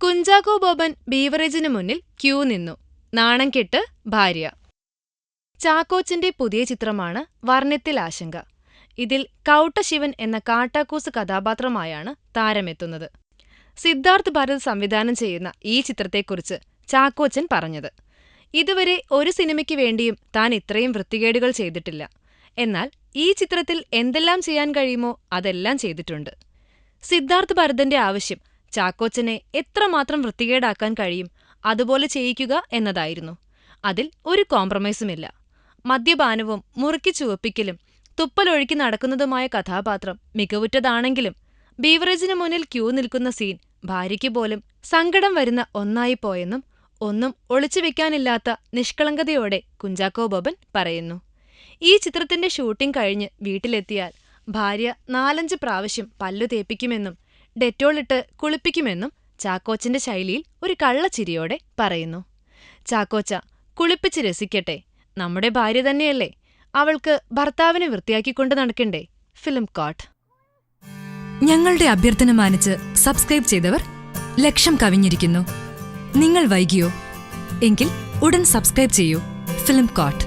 കുഞ്ചാക്കോ ബോബൻ ബീവറേജിനു മുന്നിൽ ക്യൂ നിന്നു. നാണം കെട്ട് ഭാര്യ. ചാക്കോച്ചന്റെ പുതിയ ചിത്രമാണ് വർണ്ണത്തിൽ ആശങ്ക. ഇതിൽ കൗട്ട ശിവൻ എന്ന കാട്ടാക്കൂസ് കഥാപാത്രമായാണ് താരമെത്തുന്നത്. സിദ്ധാർത്ഥ് ഭരത് സംവിധാനം ചെയ്യുന്ന ഈ ചിത്രത്തെക്കുറിച്ച് ചാക്കോച്ചൻ പറഞ്ഞത്: ഇതുവരെ ഒരു സിനിമയ്ക്ക് വേണ്ടിയും താൻ ഇത്രയും വൃത്തികേടുകൾ ചെയ്തിട്ടില്ല. എന്നാൽ ഈ ചിത്രത്തിൽ എന്തെല്ലാം ചെയ്യാൻ കഴിയുമോ അതെല്ലാം ചെയ്തിട്ടുണ്ട്. സിദ്ധാർത്ഥ് ഭരതന്റെ ആവശ്യം ചാക്കോച്ചനെ എത്രമാത്രം വൃത്തികേടാക്കാൻ കഴിയും അതുപോലെ ചെയ്യിക്കുക എന്നതായിരുന്നു. അതിൽ ഒരു കോംപ്രമൈസുമില്ല. മദ്യപാനവും മുറുക്കി ചുവപ്പിക്കലും തുപ്പലൊഴുക്കി നടക്കുന്നതുമായ കഥാപാത്രം മികവുറ്റതാണെങ്കിലും ബീവറേജിനു മുന്നിൽ ക്യൂ നിൽക്കുന്ന സീൻ ഭാര്യയ്ക്ക് പോലും സങ്കടം വരുന്ന ഒന്നായിപ്പോയെന്നും ഒന്നും ഒളിച്ചുവെക്കാനില്ലാത്ത നിഷ്കളങ്കതയോടെ കുഞ്ചാക്കോ ബോബൻ പറയുന്നു. ഈ ചിത്രത്തിന്റെ ഷൂട്ടിംഗ് കഴിഞ്ഞ് വീട്ടിലെത്തിയാൽ ഭാര്യ 4-5 പ്രാവശ്യം പല്ലു തേപ്പിക്കുമെന്നും ഡെറ്റോളിട്ട് കുളിപ്പിക്കുമെന്നും ചാക്കോച്ചന്റെ ശൈലിയിൽ ഒരു കള്ളച്ചിരിയോടെ പറയുന്നു. ചാക്കോച്ച, കുളിപ്പിച്ച് രസിക്കട്ടെ, നമ്മുടെ ഭാര്യ തന്നെയല്ലേ, അവൾക്ക് ഭർത്താവിനെ വൃത്തിയാക്കിക്കൊണ്ട് നടക്കണ്ടേ. Film quote. ഞങ്ങളുടെ അഭ്യർത്ഥന മാനിച്ച് സബ്സ്ക്രൈബ് ചെയ്തവർ 1,00,000 കവിഞ്ഞിരിക്കുന്നു. നിങ്ങൾ വൈകിയോ? എങ്കിൽ ഉടൻ സബ്സ്ക്രൈബ് ചെയ്യൂ. Film coat.